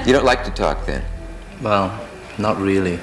You don't like to talk then? Well, not really.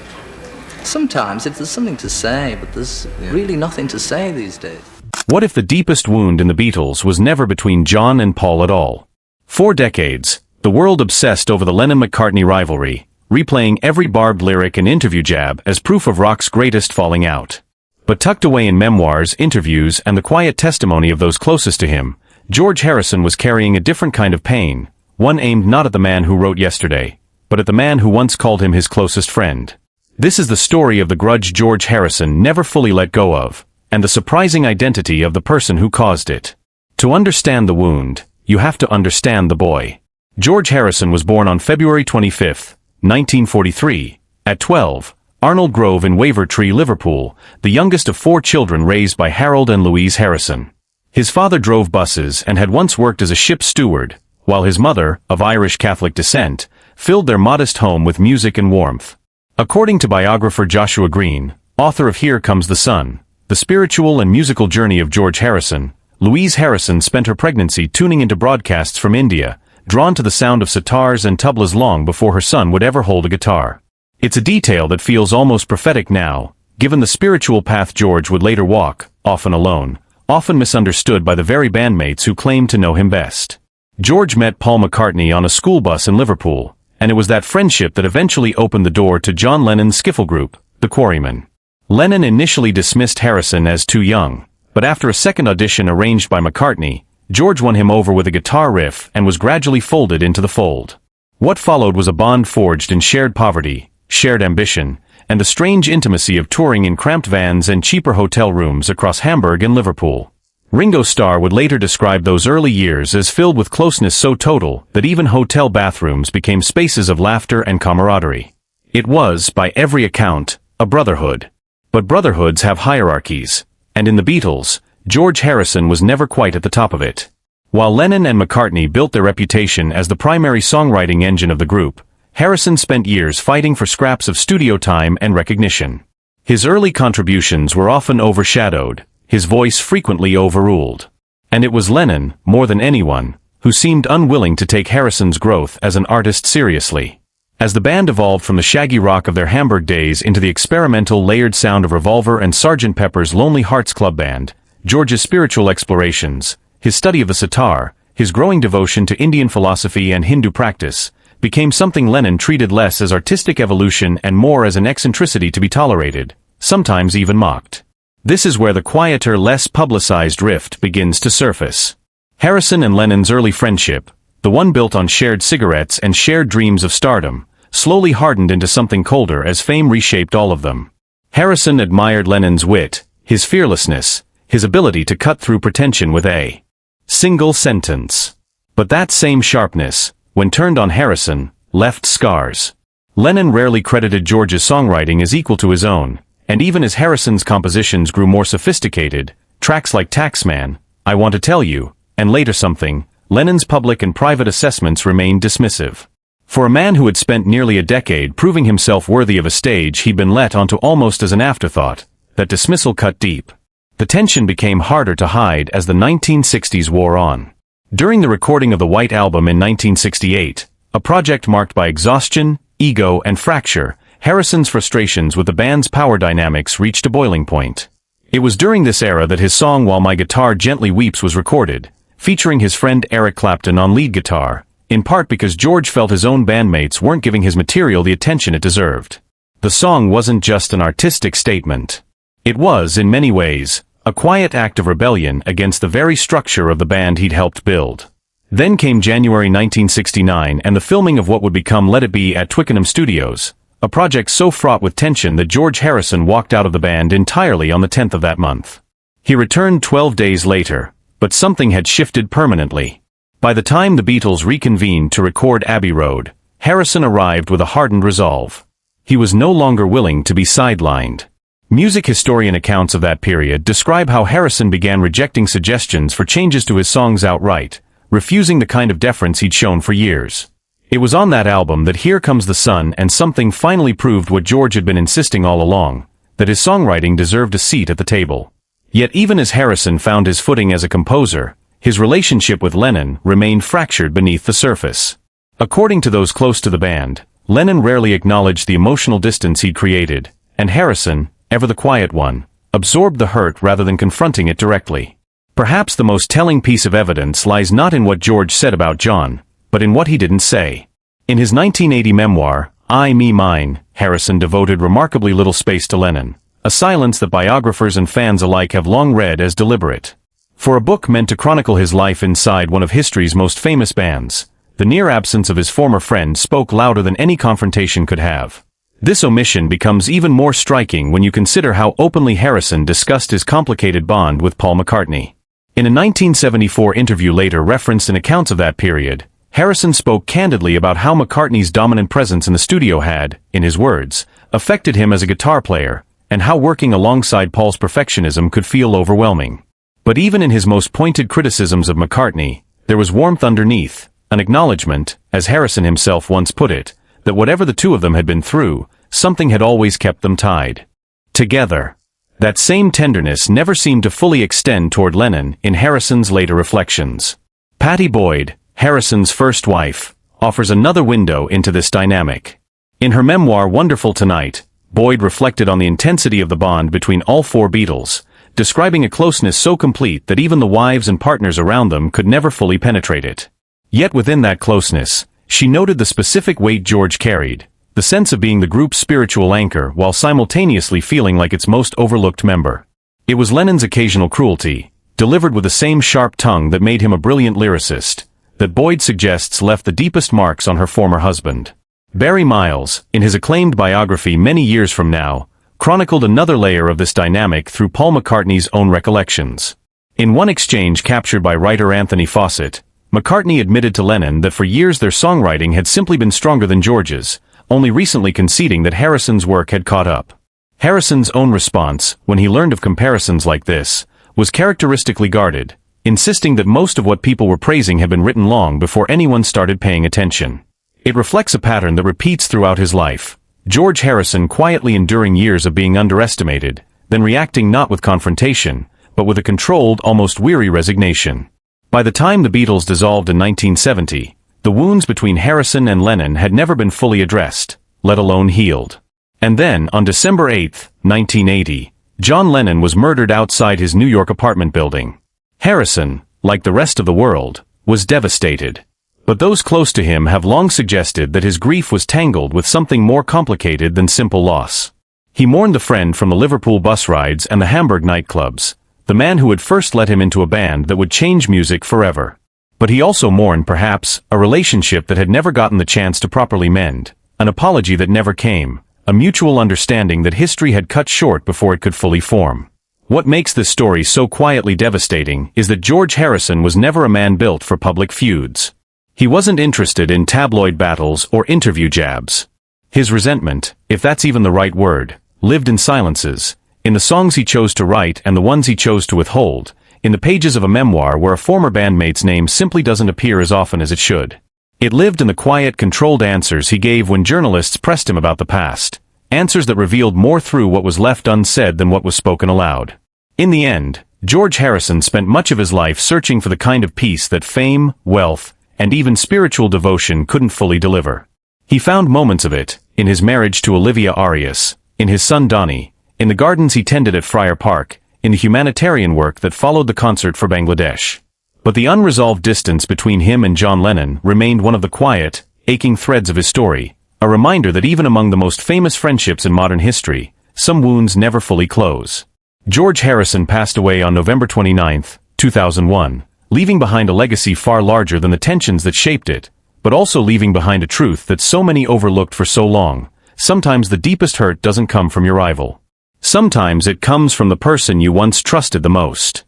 Sometimes if there's something to say, but there's really nothing to say these days. What if the deepest wound in the Beatles was never between John and Paul at all? For decades, the world obsessed over the Lennon-McCartney rivalry, replaying every barbed lyric and interview jab as proof of rock's greatest falling out. But tucked away in memoirs, interviews, and the quiet testimony of those closest to him, George Harrison was carrying a different kind of pain, one aimed not at the man who wrote yesterday, but at the man who once called him his closest friend. This is the story of the grudge George Harrison never fully let go of, and the surprising identity of the person who caused it. To understand the wound, you have to understand the boy. George Harrison was born on February 25, 1943, at 12, Arnold Grove in Wavertree, Liverpool, the youngest of 4 children raised by Harold and Louise Harrison. His father drove buses and had once worked as a ship's steward, while his mother, of Irish Catholic descent, filled their modest home with music and warmth. According to biographer Joshua Green, author of Here Comes the Sun, the spiritual and musical journey of George Harrison, Louise Harrison spent her pregnancy tuning into broadcasts from India, drawn to the sound of sitars and tablas long before her son would ever hold a guitar. It's a detail that feels almost prophetic now, given the spiritual path George would later walk, often alone, often misunderstood by the very bandmates who claimed to know him best. George met Paul McCartney on a school bus in Liverpool, and it was that friendship that eventually opened the door to John Lennon's skiffle group, the Quarrymen. Lennon initially dismissed Harrison as too young, but after a second audition arranged by McCartney, George won him over with a guitar riff and was gradually folded into the fold. What followed was a bond forged in shared poverty, shared ambition, and the strange intimacy of touring in cramped vans and cheaper hotel rooms across Hamburg and Liverpool. Ringo Starr would later describe those early years as filled with closeness so total that even hotel bathrooms became spaces of laughter and camaraderie. It was, by every account, a brotherhood. But brotherhoods have hierarchies, and in the Beatles, George Harrison was never quite at the top of it. While Lennon and McCartney built their reputation as the primary songwriting engine of the group, Harrison spent years fighting for scraps of studio time and recognition. His early contributions were often overshadowed, his voice frequently overruled. And it was Lennon, more than anyone, who seemed unwilling to take Harrison's growth as an artist seriously. As the band evolved from the shaggy rock of their Hamburg days into the experimental layered sound of Revolver and Sgt. Pepper's Lonely Hearts Club Band, George's spiritual explorations, his study of the sitar, his growing devotion to Indian philosophy and Hindu practice, became something Lennon treated less as artistic evolution and more as an eccentricity to be tolerated, sometimes even mocked. This is where the quieter, less publicized rift begins to surface. Harrison and Lennon's early friendship, the one built on shared cigarettes and shared dreams of stardom, slowly hardened into something colder as fame reshaped all of them. Harrison admired Lennon's wit, his fearlessness, his ability to cut through pretension with a single sentence. But that same sharpness, when turned on Harrison, left scars. Lennon rarely credited George's songwriting as equal to his own, and even as Harrison's compositions grew more sophisticated, tracks like Taxman, I Want to Tell You, and later Something, Lennon's public and private assessments remained dismissive. For a man who had spent nearly a decade proving himself worthy of a stage he'd been let onto almost as an afterthought, that dismissal cut deep. The tension became harder to hide as the 1960s wore on. During the recording of the White Album in 1968, a project marked by exhaustion, ego, and fracture, Harrison's frustrations with the band's power dynamics reached a boiling point. It was during this era that his song While My Guitar Gently Weeps was recorded, featuring his friend Eric Clapton on lead guitar, in part because George felt his own bandmates weren't giving his material the attention it deserved. The song wasn't just an artistic statement. It was, in many ways, a quiet act of rebellion against the very structure of the band he'd helped build. Then came January 1969 and the filming of what would become Let It Be at Twickenham Studios, a project so fraught with tension that George Harrison walked out of the band entirely on the 10th of that month. He returned 12 days later, but something had shifted permanently. By the time the Beatles reconvened to record Abbey Road, Harrison arrived with a hardened resolve. He was no longer willing to be sidelined. Music historian accounts of that period describe how Harrison began rejecting suggestions for changes to his songs outright, refusing the kind of deference he'd shown for years. It was on that album that Here Comes the Sun and Something finally proved what George had been insisting all along, that his songwriting deserved a seat at the table. Yet even as Harrison found his footing as a composer, his relationship with Lennon remained fractured beneath the surface. According to those close to the band, Lennon rarely acknowledged the emotional distance he'd created, and Harrison, ever the quiet one, absorbed the hurt rather than confronting it directly. Perhaps the most telling piece of evidence lies not in what George said about John, but in what he didn't say. In his 1980 memoir, I, Me, Mine, Harrison devoted remarkably little space to Lennon, a silence that biographers and fans alike have long read as deliberate. For a book meant to chronicle his life inside one of history's most famous bands, the near absence of his former friend spoke louder than any confrontation could have. This omission becomes even more striking when you consider how openly Harrison discussed his complicated bond with Paul McCartney. In a 1974 interview later referenced in accounts of that period, Harrison spoke candidly about how McCartney's dominant presence in the studio had, in his words, affected him as a guitar player, and how working alongside Paul's perfectionism could feel overwhelming. But even in his most pointed criticisms of McCartney, there was warmth underneath, an acknowledgement, as Harrison himself once put it, that whatever the two of them had been through, something had always kept them tied together. That same tenderness never seemed to fully extend toward Lennon in Harrison's later reflections. Pattie Boyd, Harrison's first wife, offers another window into this dynamic. In her memoir Wonderful Tonight, Boyd reflected on the intensity of the bond between all four Beatles, describing a closeness so complete that even the wives and partners around them could never fully penetrate it. Yet within that closeness, she noted the specific weight George carried, the sense of being the group's spiritual anchor while simultaneously feeling like its most overlooked member. It was Lennon's occasional cruelty, delivered with the same sharp tongue that made him a brilliant lyricist, that Boyd suggests left the deepest marks on her former husband. Barry Miles, in his acclaimed biography Many Years From Now, chronicled another layer of this dynamic through Paul McCartney's own recollections. In one exchange captured by writer Anthony Fawcett, McCartney admitted to Lennon that for years their songwriting had simply been stronger than George's, only recently conceding that Harrison's work had caught up. Harrison's own response, when he learned of comparisons like this, was characteristically guarded, insisting that most of what people were praising had been written long before anyone started paying attention. It reflects a pattern that repeats throughout his life, George Harrison quietly enduring years of being underestimated, then reacting not with confrontation, but with a controlled, almost weary resignation. By the time the Beatles dissolved in 1970, the wounds between Harrison and Lennon had never been fully addressed, let alone healed. And then, on December 8, 1980, John Lennon was murdered outside his New York apartment building. Harrison, like the rest of the world, was devastated. But those close to him have long suggested that his grief was tangled with something more complicated than simple loss. He mourned the friend from the Liverpool bus rides and the Hamburg nightclubs, the man who had first let him into a band that would change music forever. But he also mourned, perhaps, a relationship that had never gotten the chance to properly mend, an apology that never came, a mutual understanding that history had cut short before it could fully form. What makes this story so quietly devastating is that George Harrison was never a man built for public feuds. He wasn't interested in tabloid battles or interview jabs. His resentment, if that's even the right word, lived in silences, in the songs he chose to write and the ones he chose to withhold, in the pages of a memoir where a former bandmate's name simply doesn't appear as often as it should. It lived in the quiet, controlled answers he gave when journalists pressed him about the past, answers that revealed more through what was left unsaid than what was spoken aloud. In the end, George Harrison spent much of his life searching for the kind of peace that fame, wealth, and even spiritual devotion couldn't fully deliver. He found moments of it, in his marriage to Olivia Arias, in his son Donny, in the gardens he tended at Friar Park, in the humanitarian work that followed the concert for Bangladesh. But the unresolved distance between him and John Lennon remained one of the quiet, aching threads of his story, a reminder that even among the most famous friendships in modern history, some wounds never fully close. George Harrison passed away on November 29, 2001, leaving behind a legacy far larger than the tensions that shaped it, but also leaving behind a truth that so many overlooked for so long. Sometimes the deepest hurt doesn't come from your rival. Sometimes it comes from the person you once trusted the most.